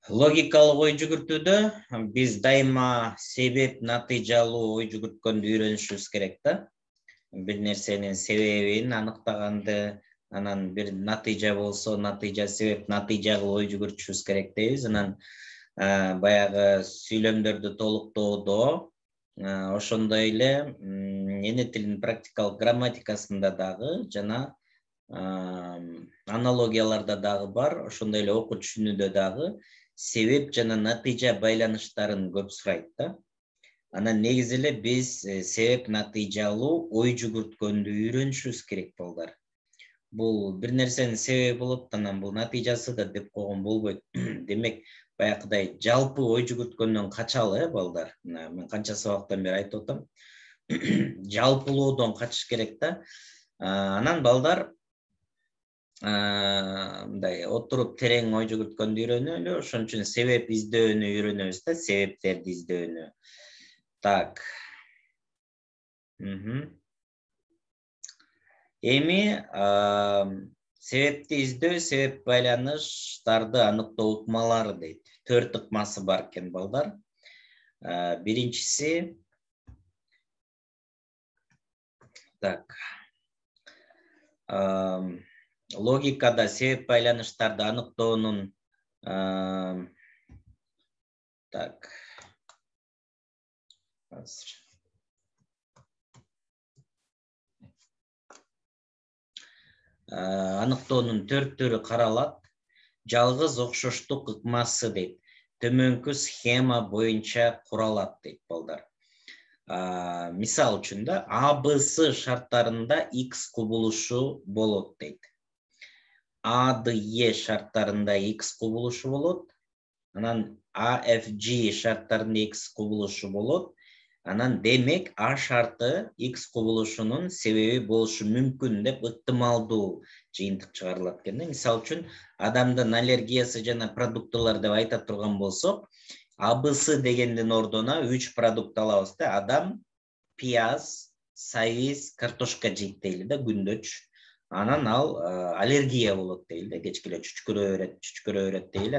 Логикалык ой жүгүртүүдө биз дайыма себеп натыйжалуу ой жүгүрткөндү үйрөнүшүбүз керек да. Бир нерсенин себебин аныктаганды, анан бир натыйжа болсо, натыйжа себеп натыйжа кылып ой жүгүртүшүбүз керек дейбиз. Анан баягы сүйлөмдөрдү толуктоодо ошондой эле эне тилинин практикалык грамматикасында дагы жана аналогияларда дагы бар, ошондой эле окуу түшүнүүдө дагы себеп жана натыйжа байланыштарын көп сурайт да. Анан негизи эле биз себеп натыйжалуу ой жүгүрткөндү үйрөнүшүбүз керек балдар. Бул бир нерсенин себеби болот, анан бул натыйжасы да деп койгон болбойт. Демек, баягыдай жалпы ой жүгүрткөндөн качалы, балдар. Мен канча сабактан бери айтып атам. Жалпылоодон качыш керек да. Анан балдар мындай отуруп терең ой жүгүрткөндү үйрөнөлү, ошон үчүн себеп издөөнү үйрөнөбүз да, себептерди издөөнү. Так. Эми себепти издөө, себеп байланыштарды аныктоо ыкмалары дейт. 4 ыкмасы бар экен, балдар. Биринчиси так. Логикада себеп байланыштарды аныктоонун так. Аныктоонун 4 түрү каралат. Жалгыз окшоштук ыкмасы дейт. Төмөнкү схема боюнча куралат дейт, балдар. Мисал үчүн да АБС шарттарында X кубулушу болот дейт. ADE шарттарында X кубулушу болот. Анан AFG шарттарында X кубулушу болот. Анан демек А шарты X кубулушунун себеби болушу мүмкүн деп ыктымалдуу жыйынтык чыгарылат экен. Мисал үчүн адамдын аллергиясы жана продуктылар деп айта турган болсок, АБС дегендин ордуна 3 продукт алабыз да. Адам пияз, сабиз, картошка жейт дейли да күндөч. Анан ал аллергия болот дейли да, кечкеле чүчкүрө берет дейли.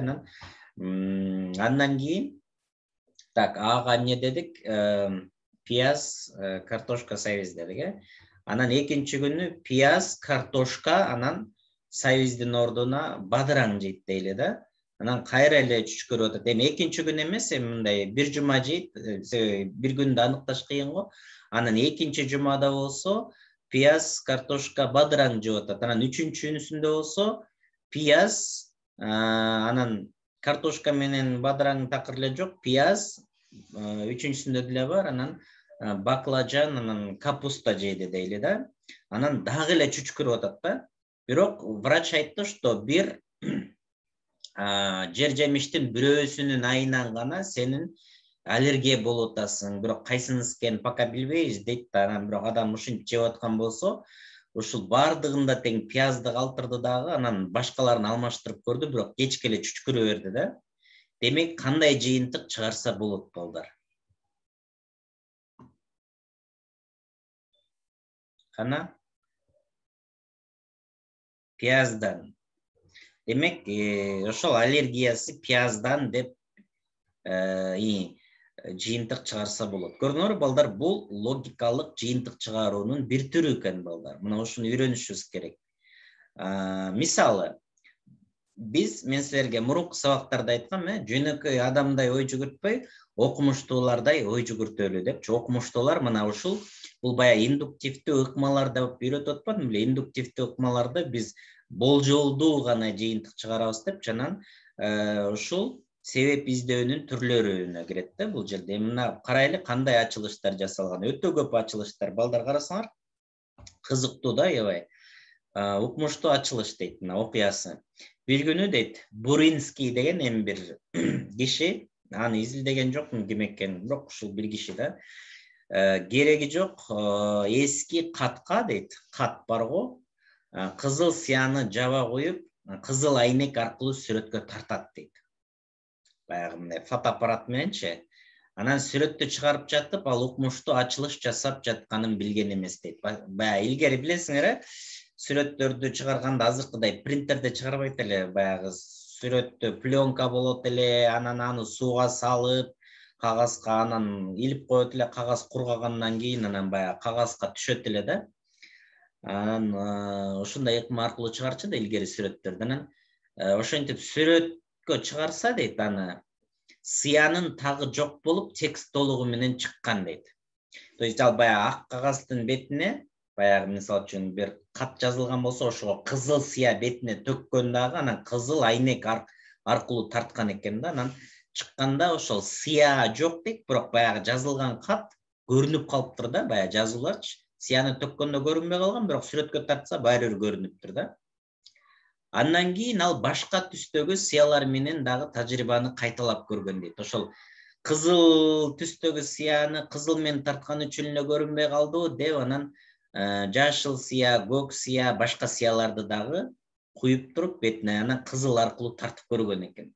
Андан кийин так, ага эмне дедик? Пияз, картошка, сабиз дедик. Анан экинчи күнү пияз, картошка, анан сабиздин ордуна бадыраң жейт дейли да. Анан кайра эле чүчкүрүп атат. Эми экинчи күн эмес, мындай бир жума жейт, бир күндө аныкташ кыйын го. Анан экинчи жумада болсо пияз, картошка, бадыраң жеп атат. Анан үчүнчүсүндө болсо пияз, анан картошка менен бадыраң такыр эле жок, пияз, үчүнчүсүндө деле бар, анан баклажан, анан капуста жейди дейли да. Анан дагы эле чүчкүрүп атат да. Бирок врач айтты, что бир жер жемиштин бирөөсүнүн айынан гана сенин аллергия болуп атасың. Бирок кайсынысы экенин пока билбейбиз дейт да. Анан бирок адам ушинтип жеп аткан болсо, ушул бардыгында тең пиязды калтырды дагы, анан башкаларын алмаштырып көрдү, бирок кечке эле чүчкүрө берди да. Демек, кандай жыйынтык чыгарса болот, балдар? Кана? Пияздан. Демек, ошол аллергиясы пияздан деп жыйынтык чыгарса болот. Көрдүңөрбү, балдар, бул логикалык жыйынтык чыгаруунун бир түрү экен, балдар. Мына ушуну үйрөнүшүбүз керек. Мисалы, мен силерге мурунку сабактарда айткам, жөнөкөй адамдай ой жүгүртпөй, окумуштуулардай ой жүгүртөлү депчи. Окумуштуулар мына ушул, бул баягы индуктивдүү ыкмалар деп үйрөтүп атпадым беле? Индуктивдүү ыкмаларда биз болжолдуу гана жыйынтык чыгарабыз депчи. Анан ушул себеп издөөнүн түрлөрүнө кирет да бул жерде. Мына карайлы кандай ачылыштар жасалган. Өтө көп ачылыштар. Балдар, карасаңар, кызыктуу да, аябай. Укмуштуу ачылыш дейт, мына окуясы. Бир күнү дейт, Буринский деген эми бир киши, аны изилдеген жокмун ким экенин, бирок ушул бир киши да. Кереги жок эски катка дейт, кат барго, кызыл сыяны жаба коюп, кызыл айнек аркылуу сүрөткө тартат дейт. Баягы мындай фотоаппарат мененчи. Анан сүрөттү чыгарып жатып, ал укмуштуу ачылыш жасап жатканын билген эмес дейт. Баягы илгери билесиңер, сүрөттөрдү чыгарганда азыркыдай принтерде чыгарбайт эле, баягы сүрөттө пленка болот эле, анан аны сууга салып, кагазга анан илип коет эле, кагаз кургагандан кийин анан баягы кагазга түшөт эле да. Анан ошондой ыкма аркылуу чыгарчу да илгери сүрөттөрдү. Анан ошентип сүрөткө чыгарса дейт, аны сыянын тагы жок болуп, текст толугу менен чыккан дейт. То есть ал баягы ак кагаздын бетине баягы мисалы үчүн бир кат жазылган болсо, ошого кызыл сыя бетине төккөн дагы, анан кызыл айнек аркылуу тарткан экен да. Анан чыкканда ошол сыя жок дейт, бирок баягы жазылган кат көрүнүп калыптыр да, баягы жазууларчы. Сыяны төккөндө көрүнбөй калган, бирок сүрөткө тартса баары бир көрүнүптүр да. Андан кийин ал башка түстөгү сыялар менен дагы тажрыйбаны кайталап көргөн дейт. Ошол кызыл түстөгү сыяны кызыл менен тарткан үчүн эле көрүнбөй калдыбы деп, анан жашыл сыя, көк сыя, башка сыяларды дагы куюп туруп бетине, анан кызыл аркылуу тартып көргөн экен.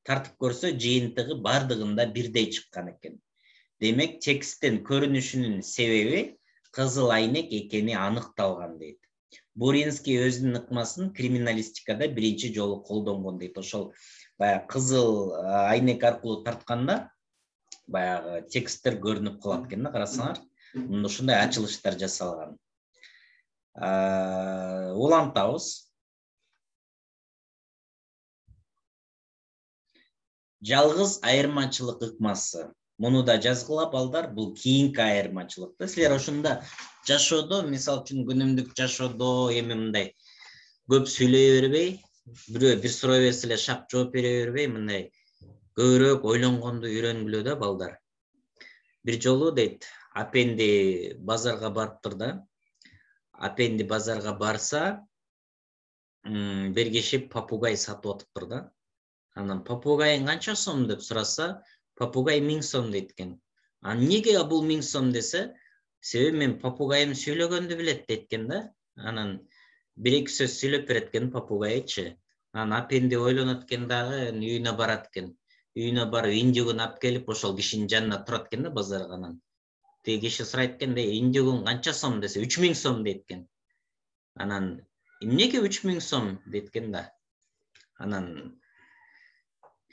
Тартып көрсө жыйынтыгы бардыгында бирдей чыккан экен. Демек, тексттин көрүнүшүнүн себеби кызыл айнек экени аныкталган дейт. Буринский өзүнүн ыкмасын криминалистикада биринчи жолу колдонгон дейт. Ошол баягы кызыл айнек аркылуу тартканда баягы тексттер көрүнүп калат экен да, карасаңар. Ушундай ачылыштар жасалган. Улантабыз. Жалгыз айырмачылык ыкмасы. Муну да жазгыла балдар, бул кийинки айырмачылык. Силер ошондо жашоодо, мисалы үчүн күнүмдүк жашоодо эми мындай көп сүйлөй бербей, бирөө бир суроо берсе эле шап жооп бере бербей, мындай көбүрөөк ойлонгонду үйрөнгүлө да балдар. Бир жолу дейт, апенди базарга барыптыр да. Апенди базарга барса, бир киши попугай сатып атыптыр да. Анан попугайың канча сом деп сураса, попугай 1000 сом дейт экен. Неге бул 1000 сом десе, себеби мен попугайым сүйлөгөндү билет дейт экен да. Анан бир-эки сөз сүйлөп берет экен попугайчы. Анан апенди ойлонот экен дагы, үйүнө барат экен. Үйүнө барып индигүн алып келип, ошол кишинин жанына турат экен да базарга. Анан тиги киши сурайт экен, индигүн канча сом десе, 3000 сом дейт экен. Анан эмнеге 3000 сом дейт экен да. Анан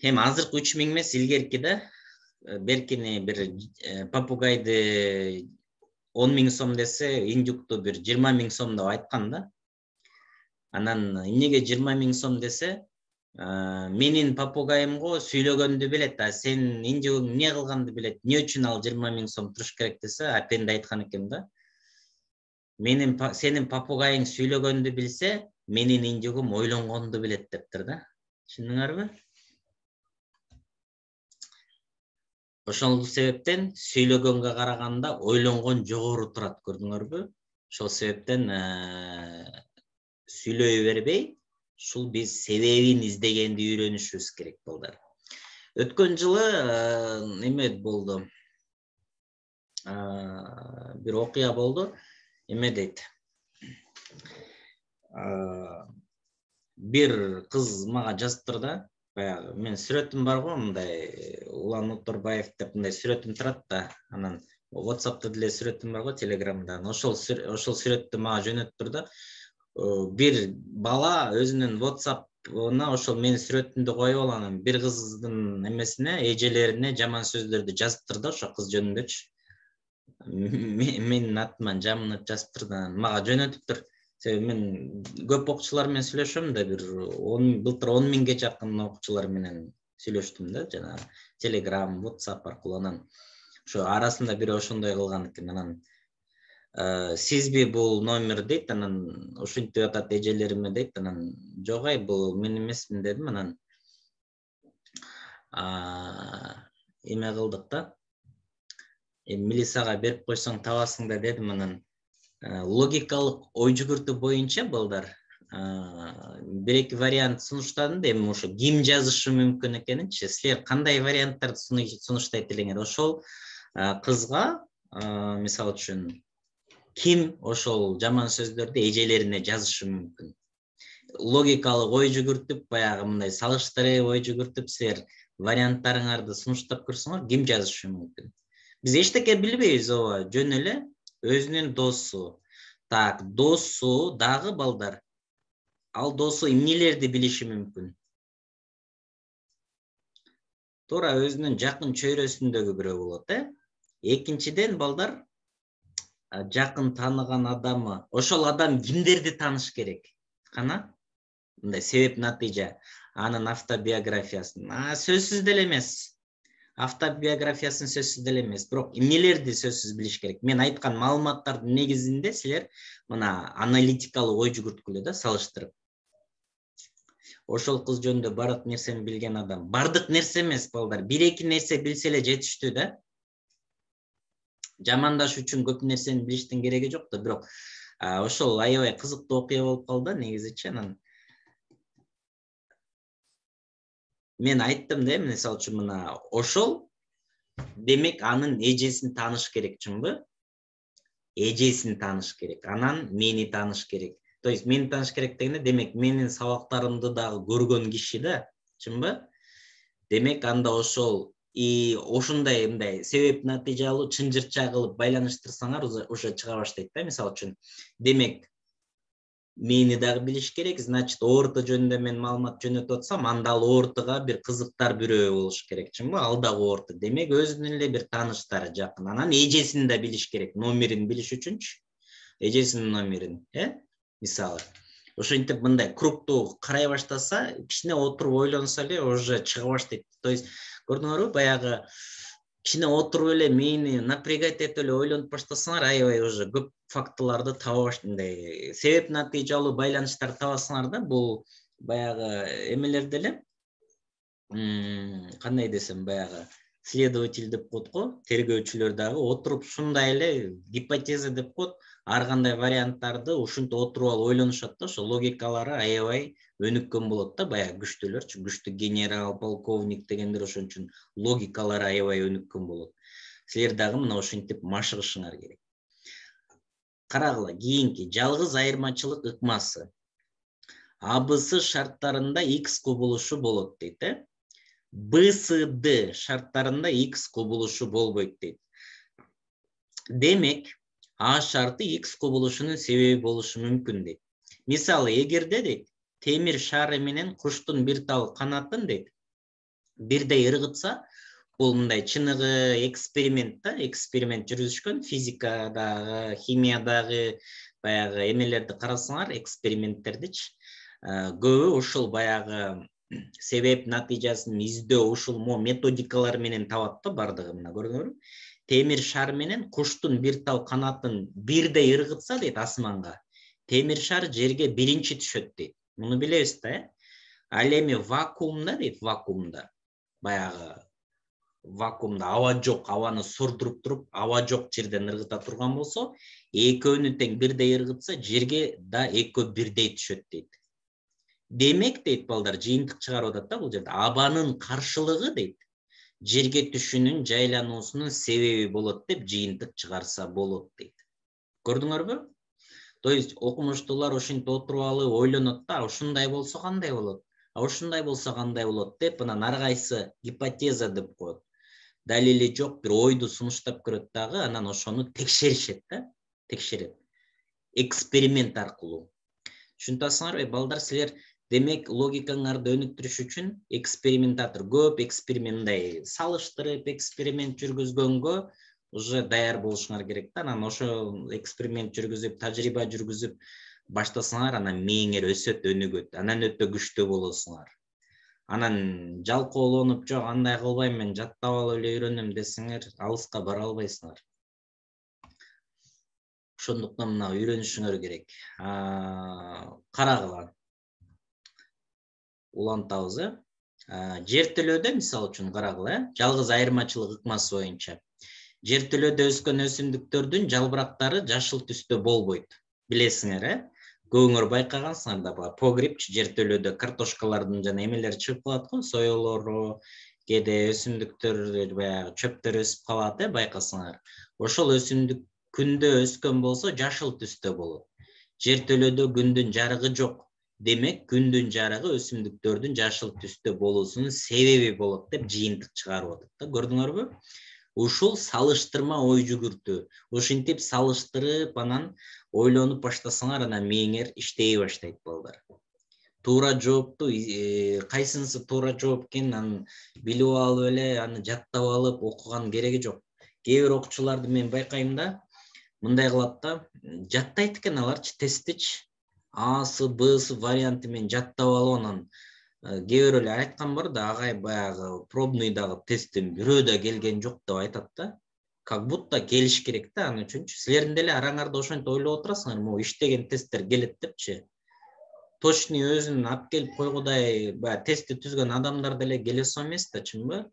эми азыркы 3000 эмес, илгерки да. Беркини бир попугайды 10.000 сом десе, индюкту бир 20.000 сом деп айткан да. Анан эмнеге 20.000 сом десе, менин попугайымго сүйлөгөндү билет, сен индигүң эмне кылганды билет, эмне үчүн ал 20.000 сом туруш керек десе, апенди айткан экен да. Сенин попугайың сүйлөгөндү билсе, менин индигүм ойлонгонду билет дептир да. Түшүндүңөрбү? Ошол себептен сүйлөгөнгө караганда ойлонгон жогору турат, көрдүңөрбү? Ошол себептен сүйлөй бербей, ушул биз себебин издегенди үйрөнүшүбүз керек балдар. Өткөн жылы эме болду. Бир окуя болду. Эме дейт. Бир кыз мага жазыптыр да. Баягы мен сүрөтүм бар го, мындай Улан Оторбаев деп мындай сүрөтүм турат да. Анан WhatsApp'та деле сүрөтүм бар го, Telegram'да. Ошол сүрөттү мага жөнөттүр да. Бир бала өзүнүн WhatsApp'ына ошол менин сүрөтүмдү коюп алган, бир кыздын эмесине, эжелерине жаман сөздөрдү жазыптыр да, ошол кыз жөнүндөчү. Менин атыман жаманат жазыптыр да, мага жөнөтүптүр. Себеби мен көп окуучулар менен сүйлөшөм да, былтыр 10.000ге жакын окуучулар менен сүйлөштүм да, жана Telegram, WhatsApp аркылуу. Анан ошо арасында бири ошондой кылган экен. Анан сизби бул номер дейт, анан ушинтип атат эжелериме дейт. Анан жок, бул мен эмесмин дедим. Анан эме кылдык да. Милицияга берип койсоң табасың да дедим. Анан логикалык ой жүгүртүү боюнча балдар бир-эки вариант сунуштадым да, эми ошо ким жазышы мүмкүн экенинчи. Силер кандай варианттарды сунуштайт элеңер? Ошол кызга мисалы үчүн ким ошол жаман сөздөрдү эжелерине жазышы мүмкүн? Логикалык ой жүгүртүп, баягы мындай салыштырып ой жүгүртүп, силер варианттарыңарды сунуштап көрсөңөр, ким жазышы мүмкүн? Биз эчтеке билбейбиз, ооба, жөн эле өзүнүн досу. Так, досу дагы балдар. Ал досу эмнелерди билиши мүмкүн? туура өзүнүн жакын чөйрөсүндөгү бирөө болот, экинчиден балдар жакын тааныган адамы, ошол адам кимдерди тааныш керек? Кана мындай себеп натыйжа анын автобиографиясын. Сөзсүз деле эмес. Автобиографиясын сөзсүз деле эмес, бирок эмнелерди сөзсүз билиш керек? Мен айткан маалыматтардын негизинде силер мына аналитикалык ой жүгүрткүлө да салыштырып. Ошол кыз жөнүндө бардык нерсени билген адам. Бардык нерсе эмес балдар, 1-2 нерсе билсе эле жетиштүү да. Жамандаш үчүн көп нерсени билиштин кереги жок да, бирок ошол аябай кызыктуу окуя болуп калды негизичи. Анан мен айттым да, мисалы үчүн мына ошол демек анын эжесин тааныш керек, чынбы? Эжесин тааныш керек. Анан мени тааныш керек. То есть мени тааныш керек дегенде, демек менин сабактарымды дагы көргөн киши да, чынбы? Демек анда ошол ошондой мындай себеп натыйжалуу чынжырча кылып байланыштырсаңар уже чыга баштайт да. Мисалы үчүн, демек мени дагы билиш керек, значит, орто жөнүндө мен маалымат жөнөтүп атсам, анда ал ортога бир кызыктар бирөө болуш керек, чынбы? Ал дагы орто. Демек өзүнүн эле бир тааныштары жакын. Анан эжесин да билиш керек, номерин билиш үчүнчү. Эжесинин номерин, мисалы. Ошентип мындай кругту карай баштаса, кичине отуруп ойлонсо эле уже чыга баштайт. То есть көрдүңөрбү, баягы кичине отуруп эле мени напрягать этип эле ойлонуп баштасаңар, аябай уже көп фактыларды таба баштайсыңар, себеп натыйжалуу байланыштарды табасыңар да. Бул баягы эмелерде эле кандай десем, баягы следователь деп коет го, тергөөчүлөр дагы отуруп ушундай эле гипотеза деп коет, ар кандай варианттарды ушинтип отуруп алып ойлонушат да, ошо логикалары аябай өнүккөн болот да, баягы күчтүүлөрчү, күчтүү генерал, полковник дегендер ошон үчүн логикалары аябай өнүккөн болот. Силер дагы мына ошентип машыгышыңар керек. Карагыла, кийинки жалгыз айырмачылык ыкмасы. АБС шарттарында X кубулушу болот дейт, БСД шарттарында X кубулушу болбойт дейт. Демек, А шарты X кубулушунун себеби болушу мүмкүн дейт. Мисалы, эгерде дейт, темир шары менен куштун бир тал канатын дейт, бирдей ыргытса, бул мындай чыныгы эксперимент да, эксперимент жүргүзүшкөн, физикадагы, химиядагы баягы эмелерди карасаңар, эксперименттердичи, көбү ушул баягы себеп натыйжасын издөө ушул методикалар менен табат да бардыгы. Мына көрдүңөрбү? Темир шар менен куштун бир тал канатын бирдей ыргытса дейт асманга, темир шар жерге биринчи түшөт дейт. Муну билебиз да, Ал эми вакуумда дейт, вакуумда баягы вакуумда аба жок, абаны сордуруп туруп, аба жок жерден ыргыта турган болсо, экөөнү тең бирдей ыргытса, жерге да экөө бирдей түшөт дейт. Демек дейт балдар, жыйынтык чыгарып атат да бул жерде. Абанын каршылыгы дейт, жерге түшүүнүн жайлануусунун себеби болот деп жыйынтык чыгарса болот дейт. Көрдүңөрбү? То есть окумуштуулар ушинтип отуруп алып ойлонот да, ушундай болсо кандай болот? Ушундай болсо кандай болот деп, анан ар кайсы гипотеза деп коет. Далили жок, бир ойду сунуштап көрөт дагы, анан ошону текшеришет да, текшерет. Эксперимент аркылуу. Түшүнүп атасыңарбы, балдар, силер демек логикаңарды өнүктүрүш үчүн экспериментатор көп эксперименттай салыштырып, эксперимент жүргүзгөнгө уже даяр болушуңар керек да. Анан ошо эксперимент жүргүзүп, тажрыйба жүргүзүп баштасаңар, анан мээңер өсөт, өнүгөт, анан өтө күчтүү болосуңар. Анан жалкоолонуп, жок андай кылбайм, мен жаттап алып эле үйрөнөм десеңер, алыска бара албайсыңар. Ошондуктан мына үйрөнүшүңөр керек. Карагыла. Улантабыз, жер төлөөдө мисалы үчүн карагыла, жалгыз айырмачылык ыкмасы боюнча. Жер төлөөдө өскөн өсүмдүктөрдүн жалбырактары жашыл түстө болбойт. Билесиңер, көбүңөр байкагансыңар да, погребчи жер төлөөдө картошкалардын жана эмелери чыгып калат го, соёолору, кээде өсүмдүктөр, баягы чөптөр өсүп калат, байкасаңар. Ошол өсүмдүк күндө өскөн болсо жашыл түстө болот. Жер төлөөдө күндүн жарыгы жок. Демек, күндүн жарыгы өсүмдүктөрдүн жашыл түстө болуусунун себеби болот деп жыйынтык чыгарып атат да. Көрдүңөрбү? Ушул салыштырма ой жүгүртүү. Ушинтип салыштырып, анан ойлонуп баштасаңар, анан мээңер иштей баштайт балдар. туура жоопту кайсынысы туура жооп экенин аны билип алып эле аны жаттап алып окуган кереги жок. Кээ бир окуучуларды мен байкайм да, мындай кылат да, жаттайт экен аларчы тесттичи. Асы, Бсы варианты менен жаттап алып анан кээ бирөөлөр айткан бар да, агай баягы пробныйдагы тесттин бирөө да келген жок деп айтат да. Как будто келиш керек да, аны үчүнчү. Силердин деле араңарда ошентип ойлоп отурасыңар, могу иштеген тесттер келет депчи. Точный өзүн алып келип койгудай баягы тестти түзгөн адамдар деле келе сол эмес да, чынбы?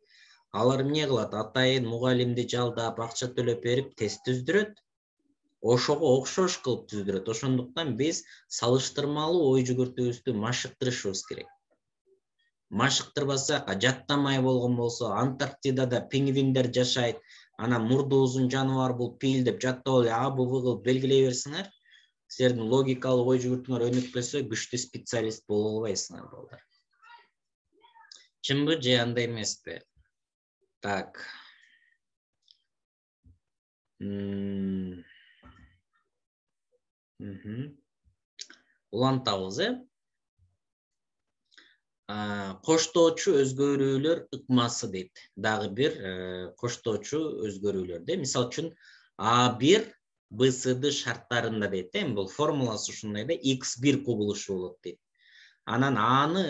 Алар эмне кылат? Атайын мугалимди жалдап, акча төлөп берип тест түздүрөт. Ошого окшош кылып түздүрөт. Ошондуктан биз салыштырмалуу ой жүгүртүүбүздү машыктырышыбыз керек. Машыктырбасак, жаттамай болгон болсо, Антарктидада пингвиндер жашайт, анан мурду узун жаныбар бул пил деп жаттап эле А, Б, В кылып белгилей берсеңер, силердин логикалык ой жүгүртүүңөр өнүкпөсө, күчтүү специалист боло албайсыңар, балдар. Чынбы же андай эмеспи? Так. Улантабыз, коштоочу өзгөрүүлөр ыкмасы дейт. Дагы бир коштоочу өзгөрүүлөр де. Мисалы үчүн А1 БСД шарттарында дейт. Бул формуласы ушундай да, X1 кубулушу болот дейт. Анан Аны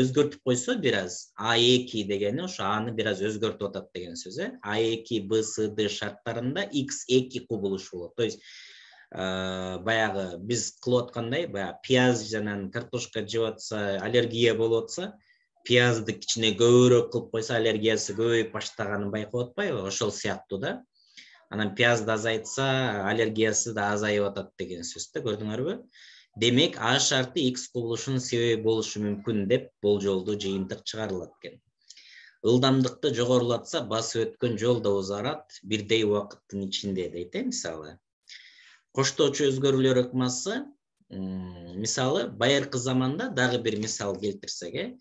өзгөртүп койсо бир аз, А2 дегени ошо Аны бир аз өзгөртүп атат деген сөз. А2 БСД шарттарында X2 кубулушу болот. То есть баягы биз кылып аткандай, баягы пияз жана картошка жеп атса, аллергия болуп атса, пиязды кичине көбүрөөк кылып койсо, аллергиясы көбөйүп баштаганын байкап атпайбы? Ошол сыяктуу да. Анан пиязды азайтса, аллергиясы да азайып атат деген сөз да, көрдүңөрбү? Демек, А шарты X кубулушунун себеби болушу мүмкүн деп болжолдуу жыйынтык чыгарылат экен. Ылдамдыкты жогорулатса, басып өткөн жол да узарат, бирдей убакыттын ичинде дейт, мисалы. Коштоочу өзгөрүүлөр ыкмасы, мисалы, байыркы заманда дагы бир мисал келтирсек,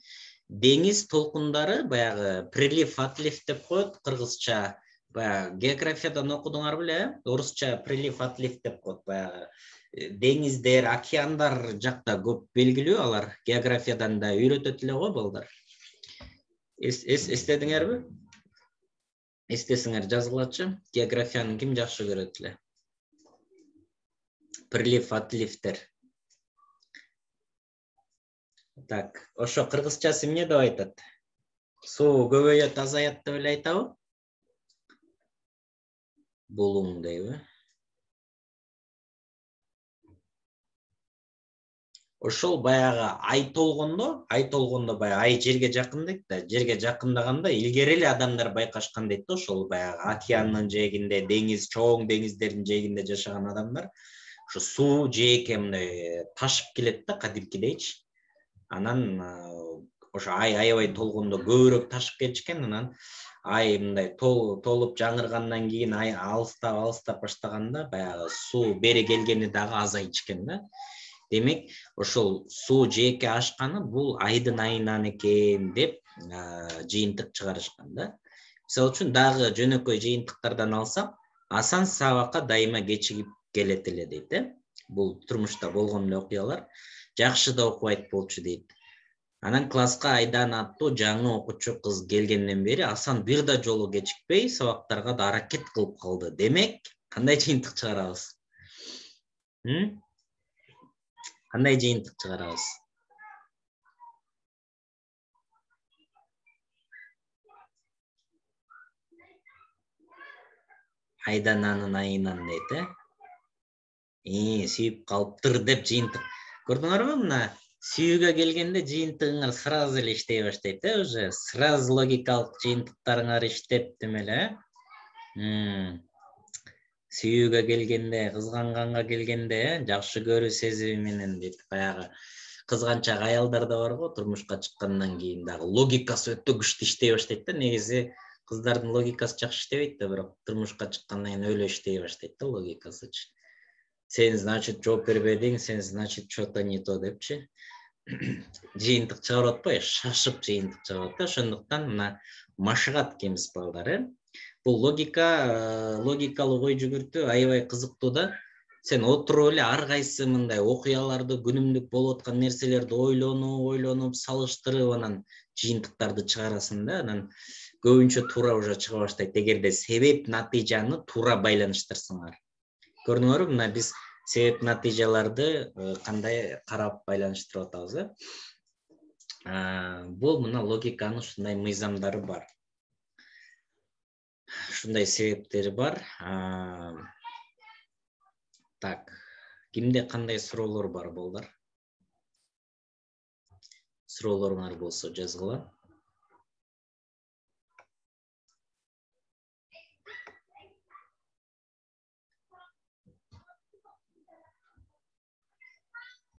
деңиз толкундары баягы прилив, отлив деп коет, кыргызча. Баягы географиядан окудуңар беле, орусча прилив, отлив деп коет. Баягы деңиздер, океандар жакта көп белгилүү, алар географиядан да үйрөтөт эле го, балдар. Эстедиңерби? Эстесиңер жазгылачы. Географияны ким жакшы көрөт эле? Прилив, отливтер. Так, ошо кыргызчасы эмне деп айтат? Суу көбөйөт, азаят деп эле айтабы? Булуң дейби. Ошол баягы ай толгондо баягы ай жерге жакын дейт да, жерге жакындаганда илгери эле адамдар байкашкан дейт да, ошол баягы океандын жээгинде, деңиз, чоң деңиздердин жээгинде жашаган адамдар ошо суу жээкке мындай ташып келет да, кадимкидейчи. Анан ошо ай аябай толгондо көбүрөөк ташып келишкен, анан ай мындай толуп жаңыргандан кийин ай алыстап баштаганда баягы суу бери келгени дагы азайчыкен да. Демек, ошол суу жээкке ашканы бул айдын айынан экен деп жыйынтык чыгарышкан да. Мисалы үчүн дагы жөнөкөй жыйынтыктардан алсак, асан сабакка дайыма кечигип келет эле дейт, Бул турмушта болгон эле окуялар. Жакшы да окубайт болчу дейт. Анан класска Айдан аттуу жаңы окуучу кыз келгенден бери Асан бир да жолу кечикпей сабактарга да аракет кылып калды. Демек, кандай жыйынтык чыгарабыз? Кандай жыйынтык чыгарабыз? Айдан анын айынан дейт, сүйүп калыптыр деп жыйынтык. Көрдүңөрбү, мына сүйүүгө келгенде жыйынтыгыңар сразу эле иштей баштайт, уже сразу логикалык жыйынтыктарыңар иштеп демеле. Сүйүүгө келгенде, кызганганга келгенде, жакшы көрүү сезими менен дейт, баягы кызганчак аялдар да бар го, турмушка чыккандан кийин дагы логикасы өтө күчтүү иштей баштайт да. Негизи кыздардын логикасы жакшы иштебейт да, бирок турмушка чыккандан кийин өлө иштей баштайт да логикасычы. Сен, значит, жооп бербедиң, сен, значит, что-то не то депчи. Жыйынтык чыгарып атпайбы, шашып жыйынтык чыгарып атат. Ошондуктан мына машыгат кемис балдар, Бул логикалык ой жүгүртүү аябай кызыктуу да. сен отуруп эле ар кайсы мындай окуяларды, күнүмдүк болуп аткан нерселерди ойлонуп салыштырып анан жыйынтыктарды чыгарасың да, анан көбүнчө туура уже чыга баштайт, эгерде себеп натыйжаны туура байланыштырсаңар. Көрдүңөрбү, мына биз себеп натыйжаларды кандай карап байланыштырып атабыз, бул мына логиканын ушундай мыйзамдары бар. Ушундай себептери бар. Так, кимде кандай суроолор бар болдар? Суроолоруңар болсо жазгыла.